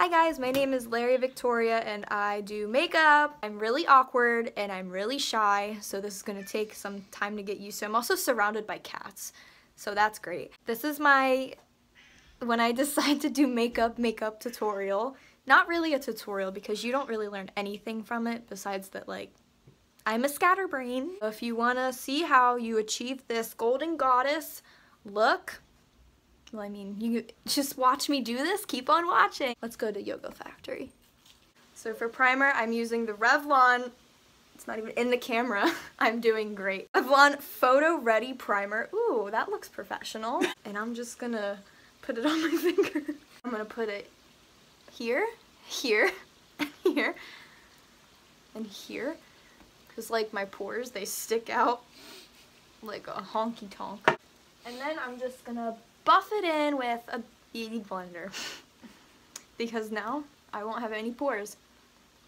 Hi guys, my name is Larry Victoria and I do makeup. I'm really awkward and I'm really shy, so this is gonna take some time to get used to. I'm also surrounded by cats, so that's great. This is my, when I decide to do makeup tutorial. Not really a tutorial because you don't really learn anything from it besides that, like, I'm a scatterbrain. If you wanna see how you achieve this golden goddess look, well, I mean, you just watch me do this, keep on watching. Let's go to Yoga Factory. So for primer, I'm using the Revlon, it's not even in the camera, I'm doing great. Revlon Photo Ready Primer. Ooh, that looks professional. And I'm just gonna put it on my finger. I'm gonna put it here, here, and here, and here. Cause like my pores, they stick out like a honky tonk. And then I'm just gonna buff it in with a beauty blender because now I won't have any pores.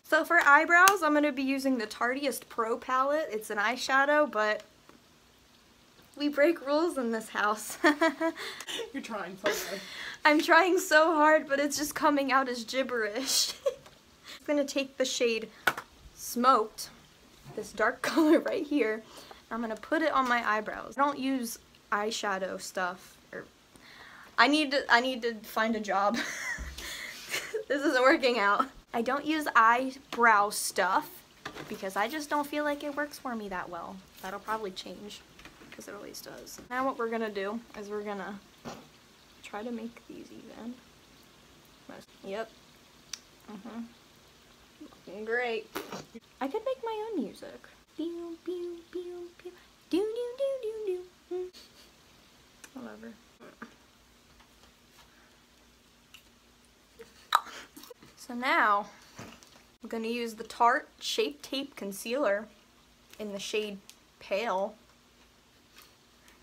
So for eyebrows, I'm going to be using the Tarteist Pro palette. It's an eyeshadow, but we break rules in this house. You're trying so hard. I'm trying so hard, but it's just coming out as gibberish. I'm going to take the shade Smoked, this dark color right here. I'm going to put it on my eyebrows. I don't use eyeshadow stuff. I need to find a job. This isn't working out. I don't use eyebrow stuff because I just don't feel like it works for me that well. That'll probably change because it always does. Now what we're gonna do is we're gonna try to make these even. Yep. Looking great. I could make my own music. Pew, pew, pew, pew. Do, do, do, do, do. Whatever. So now, I'm going to use the Tarte Shape Tape Concealer in the shade Pale.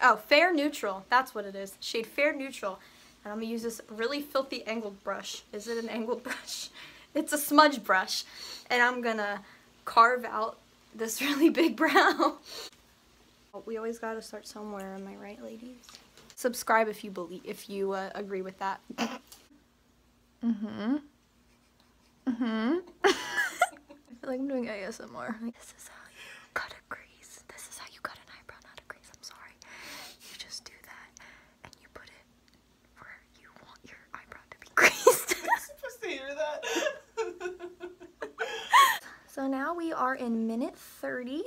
Oh, Fair Neutral. That's what it is. Shade Fair Neutral. And I'm going to use this really filthy angled brush. Is it an angled brush? It's a smudge brush. And I'm going to carve out this really big brow. We always got to start somewhere, am I right, ladies? Subscribe if you agree with that. I feel like I'm doing ASMR. This is how you cut a crease. This is how you cut an eyebrow, not a crease. I'm sorry. You just do that and you put it where you want your eyebrow to be creased. I'm supposed to hear that. So now we are in minute 30.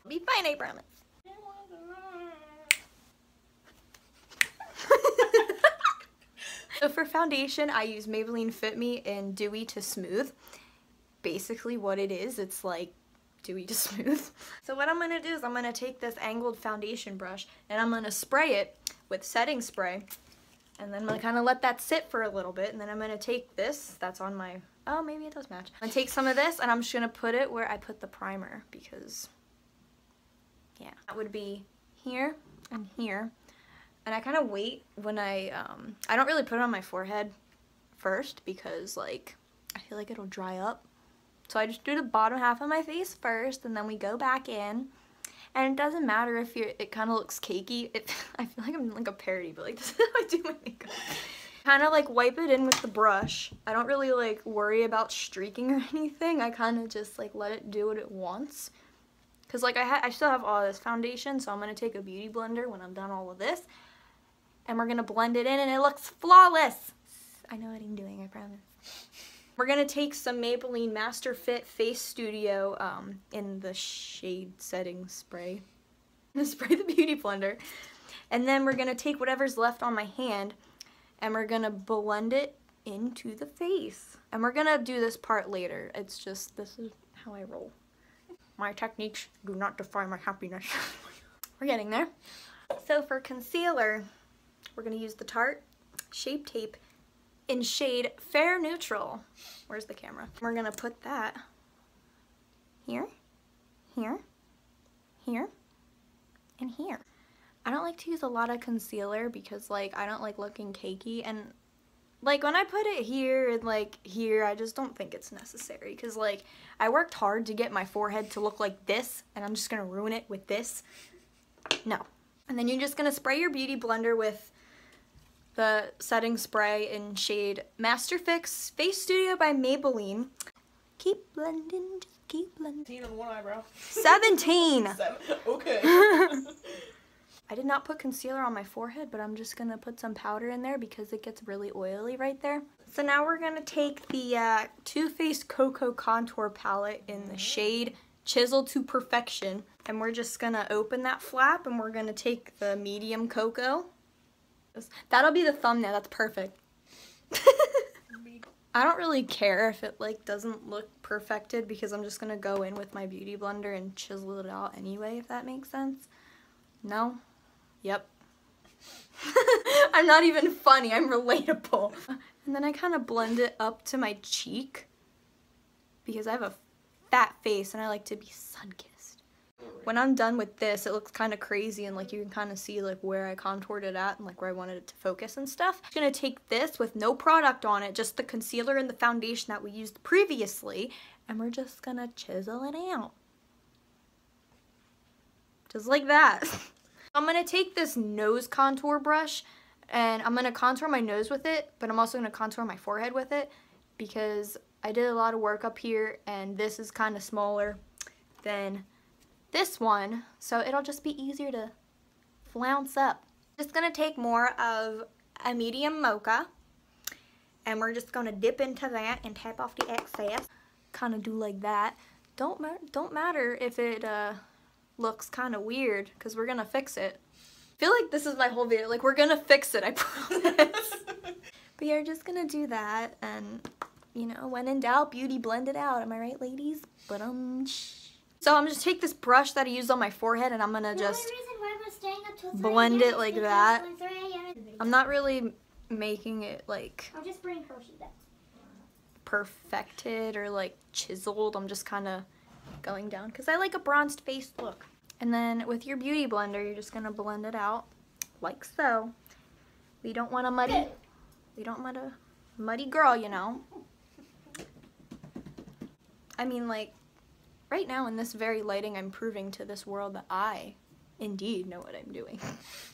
Be fine, I promise. So for foundation, I use Maybelline Fit Me in Dewy to Smooth. Basically what it is, it's like dewy to smooth. So what I'm going to do is I'm going to take this angled foundation brush and I'm going to spray it with setting spray. And then I'm going to kind of let that sit for a little bit. And then I'm going to take this, that's on my, oh maybe it does match. I'm going to take some of this and I'm just going to put it where I put the primer because, yeah. That would be here and here. And I kind of wait when I don't really put it on my forehead first because, like, I feel like it'll dry up. So I just do the bottom half of my face first and then we go back in. And it doesn't matter if it kind of looks cakey. I feel like I'm like a parody, but like this is how I do my makeup. Kind of like wipe it in with the brush. I don't really like worry about streaking or anything. I kind of just like let it do what it wants. Because like I still have all this foundation, so I'm going to take a beauty blender when I'm done all of this. And we're going to blend it in and it looks flawless. I know what I'm doing, I promise. We're going to take some Maybelline Master Fit Face Studio in the shade setting spray. I'm going to spray the beauty blender. And then we're going to take whatever's left on my hand and we're going to blend it into the face. And we're going to do this part later. It's just, this is how I roll. My techniques do not define my happiness. We're getting there. So for concealer, we're going to use the Tarte Shape Tape in shade Fair Neutral. Where's the camera? We're going to put that here, here, here, and here. I don't like to use a lot of concealer because, like, I don't like looking cakey. And, like, when I put it here and, like, here, I just don't think it's necessary. Because, like, I worked hard to get my forehead to look like this, and I'm just going to ruin it with this. No. And then you're just going to spray your beauty blender with the setting spray in shade Master Fix Face Studio by Maybelline. Keep blending, just keep blending. 17 on one eyebrow. 17! Okay. I did not put concealer on my forehead, but I'm just going to put some powder in there because it gets really oily right there. So now we're going to take the Too Faced Cocoa Contour Palette in the shade Chisel to Perfection. And we're just going to open that flap and we're going to take the medium cocoa. That'll be the thumbnail. That's perfect. I don't really care if it like doesn't look perfected because I'm just going to go in with my beauty blender and chisel it out anyway, if that makes sense. No? Yep. I'm not even funny. I'm relatable. And then I kind of blend it up to my cheek because I have a fat face and I like to be sun-kissed. When I'm done with this, it looks kind of crazy and like you can kind of see like where I contoured it at and like where I wanted it to focus and stuff. I'm gonna take this with no product on it, just the concealer and the foundation that we used previously, and we're just gonna chisel it out. Just like that. I'm gonna take this nose contour brush and I'm gonna contour my nose with it, but I'm also gonna contour my forehead with it because I did a lot of work up here and this is kind of smaller than this one, so it'll just be easier to flounce up. Just gonna take more of a medium mocha and we're just gonna dip into that and tap off the excess. Kind of do like that. Don't matter if it looks kind of weird because we're gonna fix it. I feel like this is my whole video, like we're gonna fix it, I promise. But you're just gonna do that and, you know, when in doubt, beauty blend it out. Am I right, ladies? So I'm just take this brush that I used on my forehead and I'm gonna just blend it like that. I'm not really making it like perfected or like chiseled. I'm just kind of going down because I like a bronzed face look. And then with your beauty blender, you're just gonna blend it out like so. We don't want a muddy girl, you know. I mean, like, right now in this very lighting, I'm proving to this world that I indeed know what I'm doing.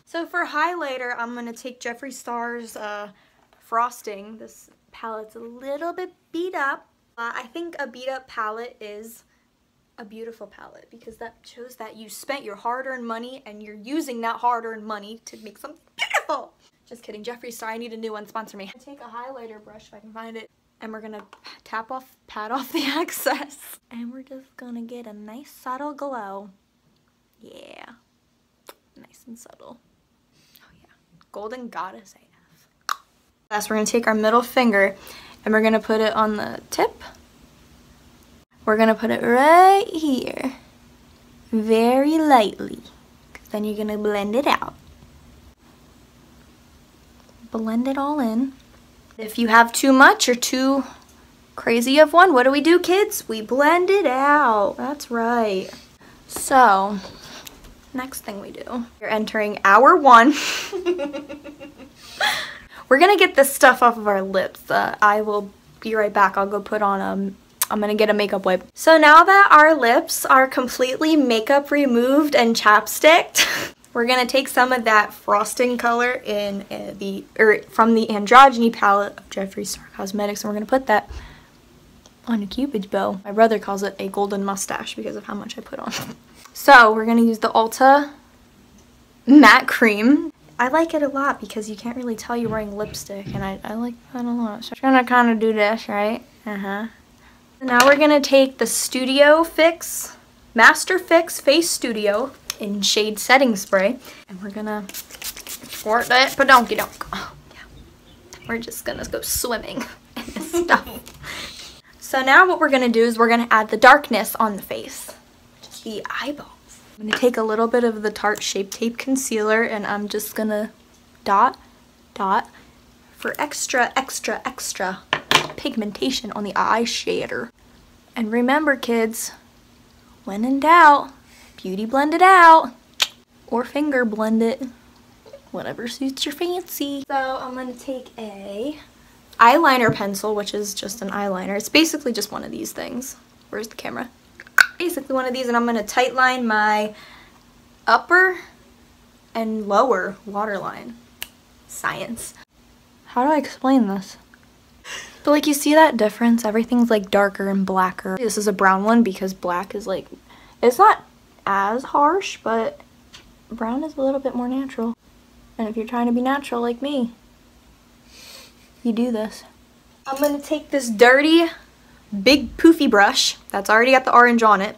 So for highlighter, I'm gonna take Jeffree Star's Frosting. This palette's a little bit beat up. I think a beat up palette is a beautiful palette because that shows that you spent your hard-earned money and you're using that hard-earned money to make something beautiful. Just kidding, Jeffree Star, I need a new one, sponsor me. Take a highlighter brush if I can find it. And we're gonna pat off the excess. And we're just gonna get a nice subtle glow. Yeah, nice and subtle. Oh yeah, Golden Goddess AF. Last, we're gonna take our middle finger and we're gonna put it on the tip. We're gonna put it right here, very lightly, because then you're gonna blend it out. Blend it all in. If you have too much or too crazy of one, what do, kids? We blend it out. That's right. So, next thing we do, you're entering hour 1. We're gonna get this stuff off of our lips. I will be right back. I'll go put on I'm gonna get a makeup wipe. So now that our lips are completely makeup removed and chapsticked, we're gonna take some of that frosting color in from the Androgyny palette of Jeffree Star Cosmetics, and we're gonna put that on a Cupid's bow. My brother calls it a golden mustache because of how much I put on. So we're gonna use the Ulta matte cream. I like it a lot because you can't really tell you're wearing lipstick, and I like that a lot. So I'm gonna kind of do this, right? Now we're gonna take the Studio Fix, Master Fix Face Studio in shade Setting Spray, and we're gonna squirt that badonky donk. Oh, yeah. We're just gonna go swimming in this stuff. So now what we're gonna do is we're gonna add the darkness on the face, just the eyeballs. I'm gonna take a little bit of the Tarte Shape Tape Concealer and I'm just gonna dot, dot for extra pigmentation on the eye shader. And remember, kids, when in doubt, beauty blend it out or finger blend it, whatever suits your fancy. So I'm gonna take a eyeliner pencil, which is just an eyeliner. It's basically just one of these things. Where's the camera? Basically one of these, and I'm gonna tight line my upper and lower waterline. Science. How do I explain this? But like, you see that difference? Everything's like darker and blacker. This is a brown one because black is like, it's not as harsh, but brown is a little bit more natural. And if you're trying to be natural like me, you do this. I'm gonna take this dirty, big poofy brush that's already got the orange on it,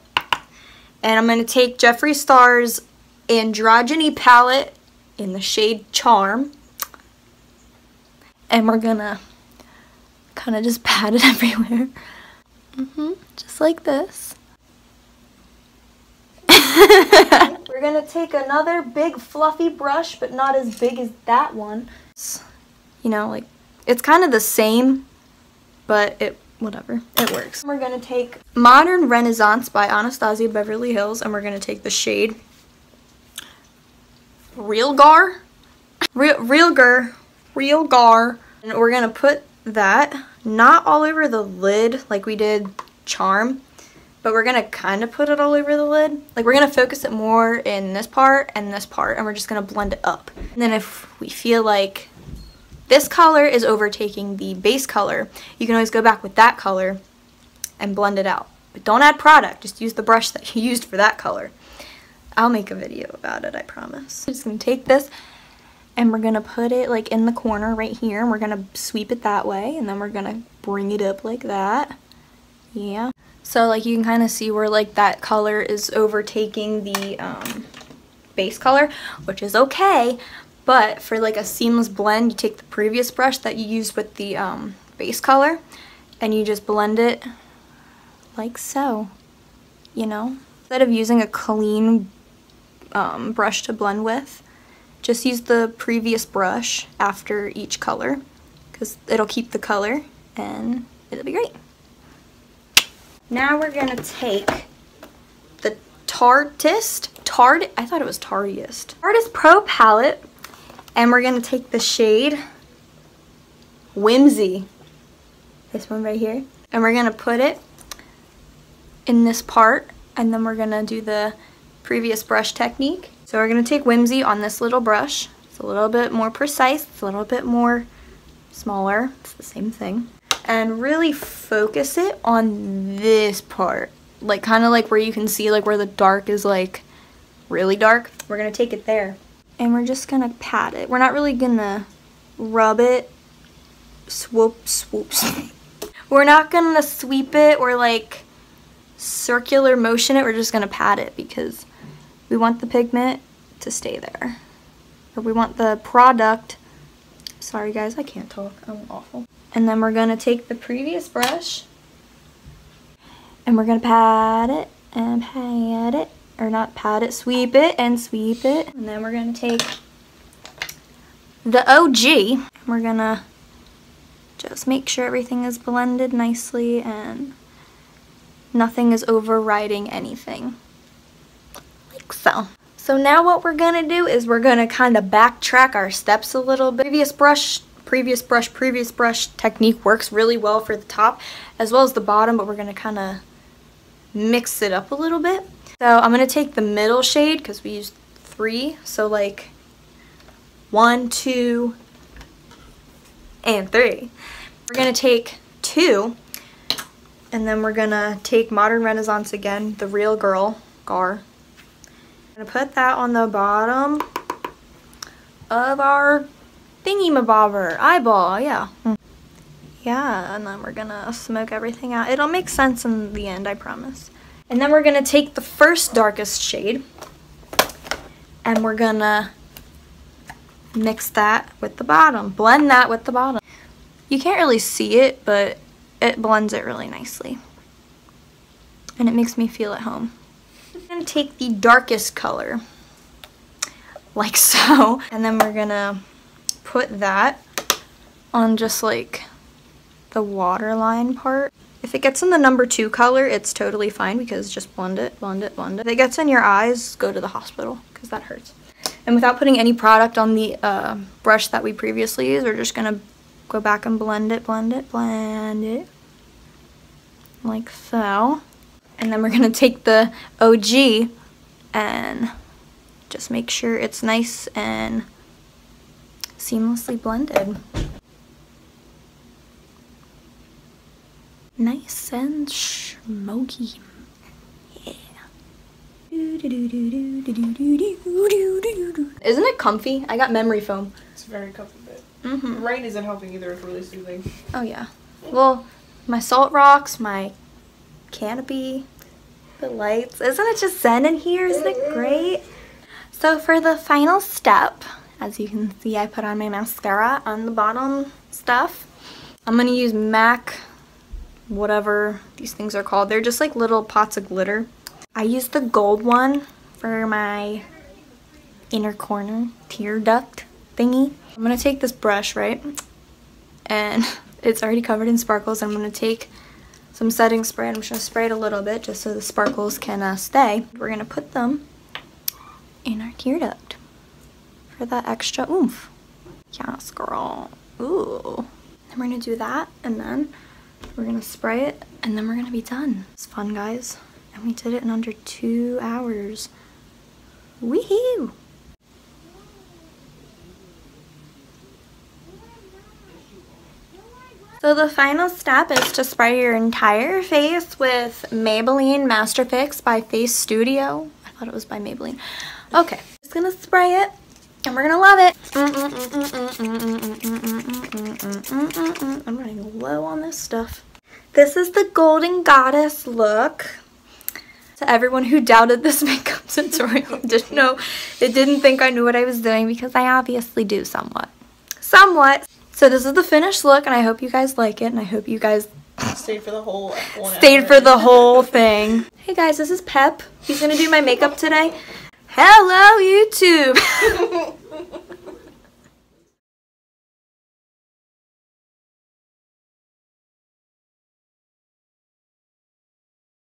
and I'm gonna take Jeffree Star's Androgyny palette in the shade Charm, and we're gonna kind of just pat it everywhere. Just like this. We're gonna take another big fluffy brush, but not as big as that one. You know, like, it's kind of the same, but whatever, it works. We're gonna take Modern Renaissance by Anastasia Beverly Hills, and we're gonna take the shade Real Gar, and we're gonna put that not all over the lid like we did Charm, but we're gonna kind of put it all over the lid. Like, we're gonna focus it more in this part and this part, and we're just gonna blend it up. And then if we feel like this color is overtaking the base color, you can always go back with that color and blend it out. But don't add product, just use the brush that you used for that color. I'll make a video about it, I promise. I'm just gonna take this and we're gonna put it like in the corner right here, and we're gonna sweep it that way, and then we're gonna bring it up like that. Yeah. So like, you can kind of see where like that color is overtaking the base color, which is okay. But for like a seamless blend, you take the previous brush that you used with the base color and you just blend it like so, you know? Instead of using a clean brush to blend with, just use the previous brush after each color, because it'll keep the color and it'll be great. Now we're gonna take the Tarteist Pro palette, and we're gonna take the shade Whimsy, this one right here, and we're gonna put it in this part, and then we're gonna do the previous brush technique. So we're gonna take Whimsy on this little brush. It's a little bit more precise, it's a little bit more smaller, it's the same thing. And really focus it on this part, like kind of like where you can see like where the dark is like really dark. We're gonna take it there and we're just gonna pat it. We're not really gonna rub it, swoop. We're not gonna sweep it or like circular motion it. We're just gonna pat it because we want the pigment to stay there, or we want the product. Sorry guys, I can't talk, I'm awful. And then we're gonna take the previous brush and we're gonna pat it and pat it, or not pat it, sweep it and sweep it. And then we're gonna take the OG, we're gonna just make sure everything is blended nicely and nothing is overriding anything, like so. So now what we're gonna do is we're gonna kind of backtrack our steps a little bit. Previous brush technique works really well for the top as well as the bottom, but we're gonna kind of mix it up a little bit. So I'm gonna take the middle shade because we used 3, so like 1, 2, and 3. We're gonna take 2, and then we're gonna take Modern Renaissance again, the Real Gar. I'm gonna put that on the bottom of our thingy-mabobber, eyeball, yeah. Yeah, and then we're gonna smoke everything out. It'll make sense in the end, I promise. And then we're gonna take the first darkest shade and we're gonna mix that with the bottom. Blend that with the bottom. You can't really see it, but it blends it really nicely. And it makes me feel at home. I'm gonna take the darkest color, like so, and then we're gonna put that on just like the waterline part. If it gets in the number 2 color, it's totally fine because just blend it, blend it, blend it. If it gets in your eyes, go to the hospital because that hurts. And without putting any product on the brush that we previously used, we're just gonna go back and blend it, blend it, blend it, like so. And then we're gonna take the OG and just make sure it's nice and seamlessly blended. Nice and smoky. Yeah. Isn't it comfy? I got memory foam. It's very comfy, but Mm-hmm. rain isn't helping either. It's really soothing. Oh yeah. Well, my salt rocks, my canopy, the lights. Isn't it just zen in here? Isn't it great? So for the final step, as you can see, I put on my mascara on the bottom stuff. I'm gonna use MAC, whatever these things are called. They're just like little pots of glitter. I used the gold one for my inner corner tear duct thingy. I'm gonna take this brush, right? And it's already covered in sparkles. I'm gonna take some setting spray and I'm just gonna spray it a little bit just so the sparkles can stay. We're gonna put them in our tear duct for that extra oomph. Yes, girl. Ooh. And we're gonna do that and then we're gonna spray it and then we're gonna be done. It's fun, guys. And we did it in under 2 hours. Woohoo! So the final step is to spray your entire face with Maybelline Master Fix by Face Studio. I thought it was by Maybelline. Okay, just gonna spray it and we're gonna love it. I'm running low on this stuff. This is the Golden Goddess look. To everyone who doubted this makeup tutorial, didn't think I knew what I was doing, because I obviously do somewhat. So this is the finished look, and I hope you guys like it, and I hope you guys Stayed for the whole 1 hour. stayed for the whole thing. Hey guys, this is Pep. He's gonna do my makeup today. Hello, YouTube.